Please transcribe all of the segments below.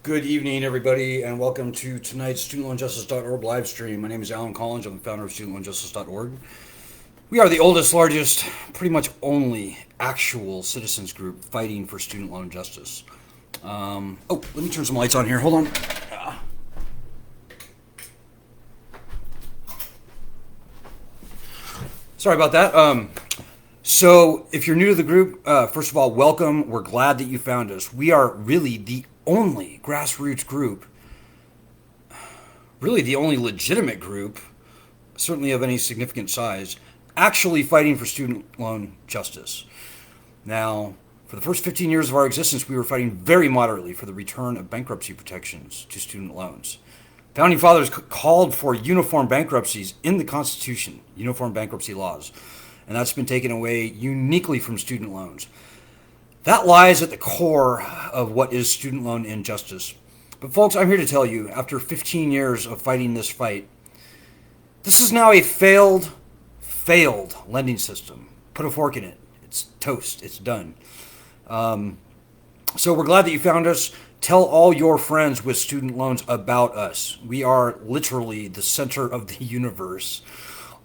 Good evening, everybody, and welcome to tonight's StudentLoanJustice.org live stream. My name is Alan Collins. I'm the founder of StudentLoanJustice.org. We are the oldest, largest, pretty much only actual citizens group fighting for student loan justice. Let me turn some lights on here. Hold on. Sorry about that. So, if you're new to the group, first of all, welcome. We're glad that you found us. We are really the only grassroots group, really the only legitimate group, certainly of any significant size, actually fighting for student loan justice. Now, for the first 15 years of our existence, we were fighting very moderately for the return of bankruptcy protections to student loans. Founding fathers called for uniform bankruptcies in the Constitution, uniform bankruptcy laws, and that's been taken away uniquely from student loans. That lies at the core of what is student loan injustice. But folks, I'm here to tell you, after 15 years of fighting this fight, this is now a failed lending system. Put a fork in it. It's toast. It's done. So we're glad that you found us. Tell all your friends with student loans about us. We are literally the center of the universe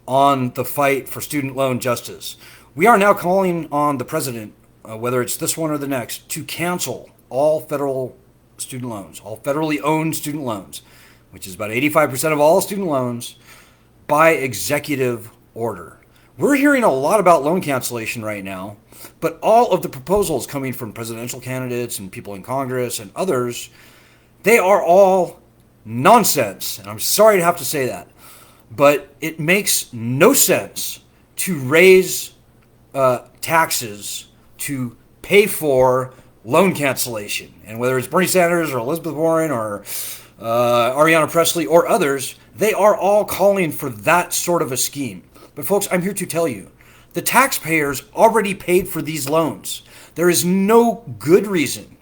on the fight for student loan justice. We are now calling on the president, whether it's this one or the next, to cancel all federal student loans, all federally owned student loans, which is about 85% of all student loans, by executive order. We're hearing a lot about loan cancellation right now, but all of the proposals coming from presidential candidates and people in Congress and others, they are all nonsense. And I'm sorry to have to say that, but it makes no sense to raise taxes to pay for loan cancellation. And whether it's Bernie Sanders or Elizabeth Warren or Ariana Presley or others, they are all calling for that sort of a scheme. But folks, I'm here to tell you, the taxpayers already paid for these loans. There is no good reason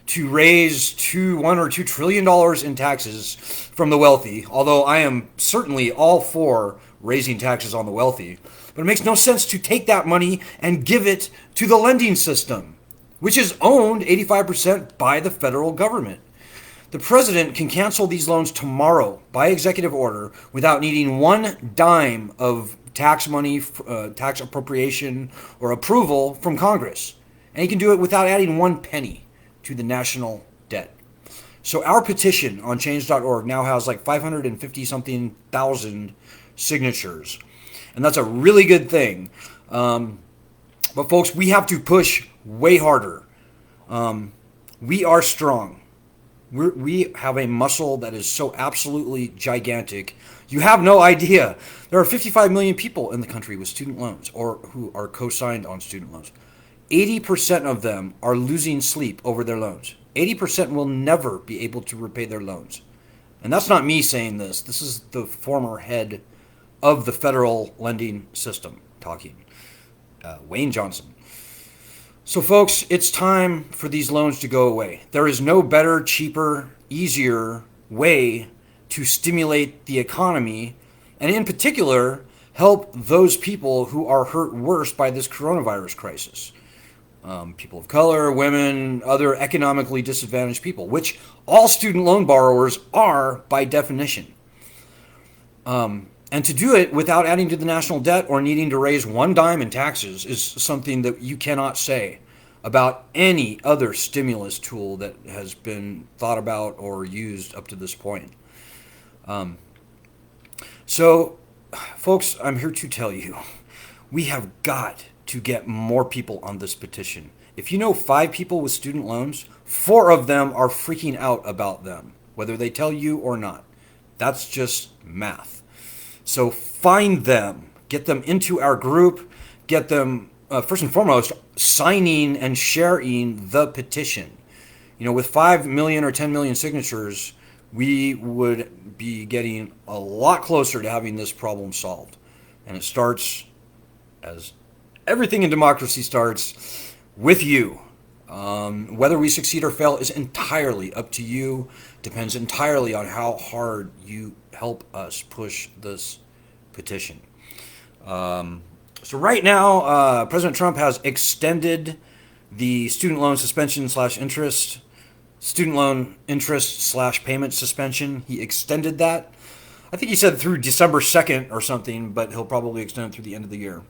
to raise $1 or $2 trillion in taxes from the wealthy, although I am certainly all for raising taxes on the wealthy. But it makes no sense to take that money and give it to the lending system, which is owned 85% by the federal government. The president can cancel these loans tomorrow by executive order without needing one dime of tax money, tax appropriation, or approval from Congress. And he can do it without adding one penny to the national debt. So our petition on change.org now has like 550 something thousand signatures. And that's a really good thing. But folks, we have to push way harder. We are strong. We have a muscle that is so absolutely gigantic. You have no idea. There are 55 million people in the country with student loans or who are co-signed on student loans. 80% of them are losing sleep over their loans. 80% will never be able to repay their loans. And that's not me saying this. This is the former head of the federal lending system talking, Wayne Johnson. So folks, it's time for these loans to go away. There is no better, cheaper, easier way to stimulate the economy, and in particular, help those people who are hurt worse by this coronavirus crisis. People of color, women, other economically disadvantaged people, which all student loan borrowers are by definition. And to do it without adding to the national debt or needing to raise one dime in taxes is something that you cannot say about any other stimulus tool that has been thought about or used up to this point. So, folks, I'm here to tell you, we have got to get more people on this petition. If you know 5 people with student loans, 4 of them are freaking out about them, whether they tell you or not. That's just math. So find them, get them into our group, get them, first and foremost, signing and sharing the petition. You know, with 5 million or 10 million signatures, we would be getting a lot closer to having this problem solved. And it starts, as everything in democracy starts, with you. Whether we succeed or fail is entirely up to you, depends entirely on how hard you help us push this petition. So right now, President Trump has extended the student loan suspension / interest student loan interest slash payment suspension. He extended that. I think he said through December 2nd or something, but he'll probably extend it through the end of the year.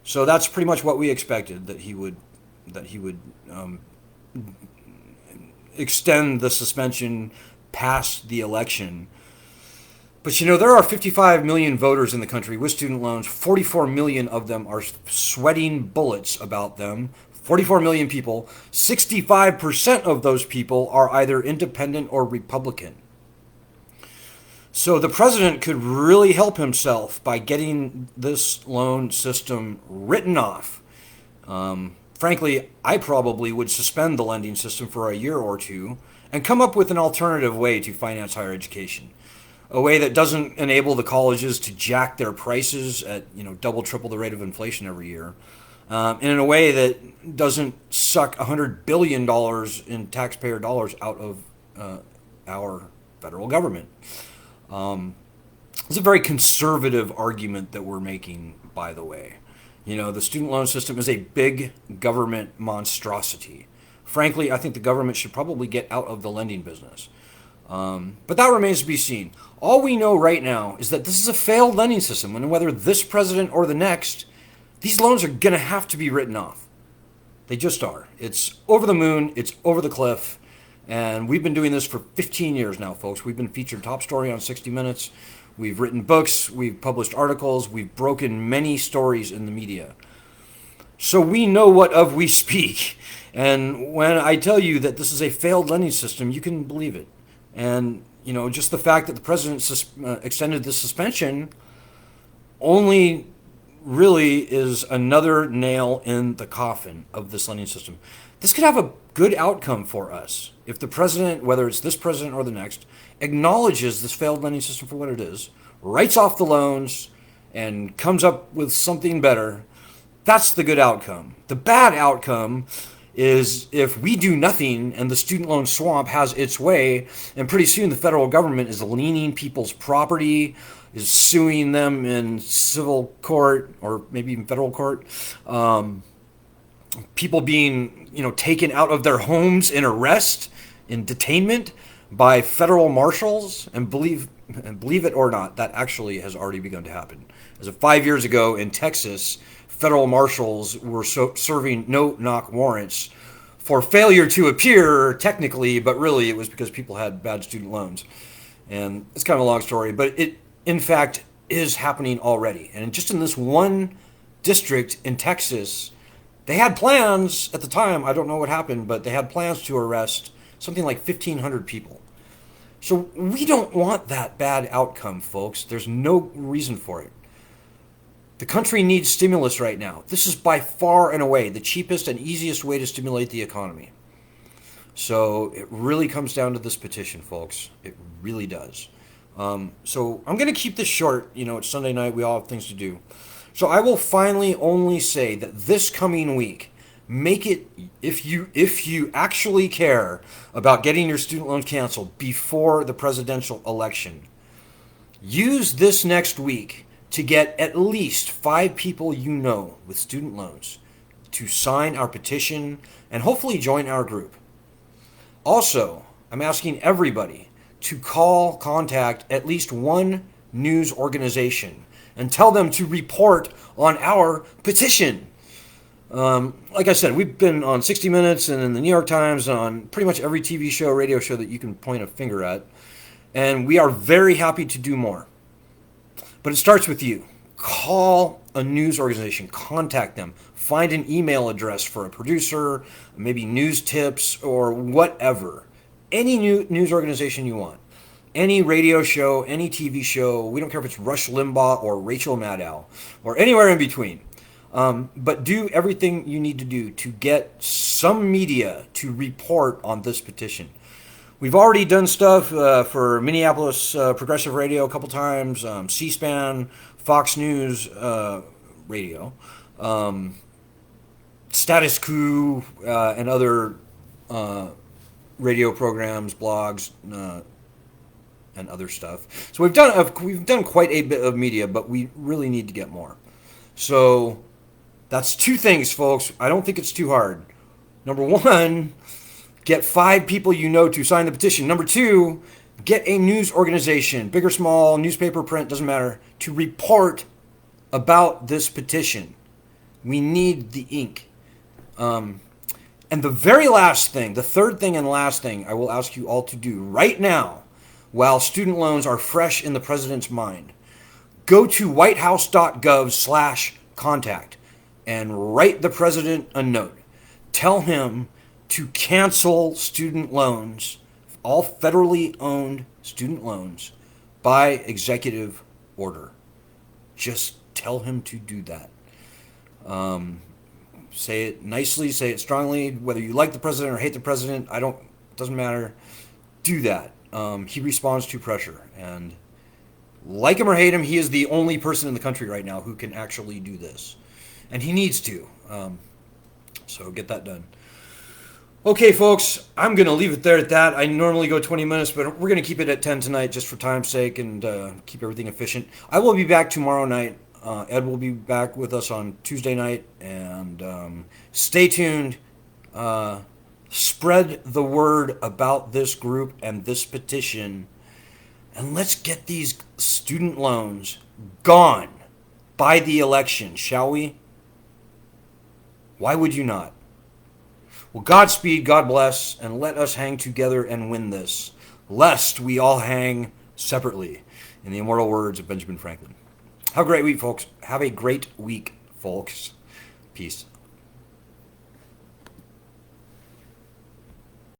So that's pretty much what we expected, that he would extend the suspension past the election. But there are 55 million voters in the country with student loans. 44 million of them are sweating bullets about them. 44 million people. 65% of those people are either independent or Republican. So the president could really help himself by getting this loan system written off. Frankly, I probably would suspend the lending system for a year or two and come up with an alternative way to finance higher education. A way that doesn't enable the colleges to jack their prices at double, triple the rate of inflation every year. And in a way that doesn't suck $100 billion in taxpayer dollars out of our federal government. It's a very conservative argument that we're making, by the way. The student loan system is a big government monstrosity. Frankly, I think the government should probably get out of the lending business. But that remains to be seen. All we know right now is that this is a failed lending system, and whether this president or the next, these loans are going to have to be written off. They just are. It's over the moon. It's over the cliff. And we've been doing this for 15 years now, folks. We've been featured top story on 60 Minutes. We've written books. We've published articles. We've broken many stories in the media. So we know what of we speak. And when I tell you that this is a failed lending system, you can believe it. And, just the fact that the president extended the suspension only really is another nail in the coffin of this lending system. This could have a good outcome for us if the president, whether it's this president or the next, acknowledges this failed lending system for what it is, writes off the loans, and comes up with something better. That's the good outcome. The bad outcome is if we do nothing and the student loan swamp has its way, and pretty soon the federal government is leaning people's property, is suing them in civil court or maybe even federal court. People being, taken out of their homes in arrest, in detainment by federal marshals, and believe it or not, that actually has already begun to happen. As of 5 years ago in Texas, federal marshals were serving no-knock warrants for failure to appear technically, but really it was because people had bad student loans. And it's kind of a long story, but it, in fact, is happening already. And just in this one district in Texas, they had plans at the time, I don't know what happened, but they had plans to arrest something like 1,500 people. So we don't want that bad outcome, folks. There's no reason for it. The country needs stimulus right now. This is by far and away the cheapest and easiest way to stimulate the economy. So it really comes down to this petition, folks. It really does. So I'm going to keep this short. It's Sunday night. We all have things to do. So I will finally only say that this coming week, make it, if you actually care about getting your student loans canceled before the presidential election, use this next week to get at least 5 people with student loans to sign our petition and hopefully join our group. Also, I'm asking everybody to contact at least one news organization and tell them to report on our petition. Like I said, we've been on 60 Minutes and in the New York Times, on pretty much every TV show, radio show that you can point a finger at. And we are very happy to do more. But it starts with you. Call a news organization, contact them, find an email address for a producer, maybe news tips or whatever. Any news organization you want. Any radio show, any TV show, we don't care if it's Rush Limbaugh or Rachel Maddow or anywhere in between. But do everything you need to do to get some media to report on this petition. We've already done stuff for Minneapolis Progressive Radio a couple times, C-SPAN, Fox News Radio, Status Quo, and other radio programs, blogs, and other stuff. So we've done quite a bit of media, but we really need to get more. So that's 2 things, folks. I don't think it's too hard. Number 1, Get 5 people you know to sign the petition. Number 2, get a news organization, big or small, newspaper, print, doesn't matter, to report about this petition. We need the ink. And the very last thing, the third thing and last thing I will ask you all to do right now, while student loans are fresh in the president's mind, go to whitehouse.gov/contact and write the president a note. Tell him to cancel student loans, all federally owned student loans, by executive order. Just tell him to do that. Say it nicely, say it strongly. Whether you like the president or hate the president, it doesn't matter. Do that. He responds to pressure, and like him or hate him, he is the only person in the country right now who can actually do this, and he needs to. So get that done. Okay, folks, I'm going to leave it there at that. I normally go 20 minutes, but we're going to keep it at 10 tonight just for time's sake and keep everything efficient. I will be back tomorrow night. Ed will be back with us on Tuesday night, and stay tuned. Spread the word about this group and this petition, and let's get these student loans gone by the election, shall we? Why would you not? Well, Godspeed, God bless, and let us hang together and win this, lest we all hang separately, in the immortal words of Benjamin Franklin. Have a great week, folks. Have a great week, folks. Peace.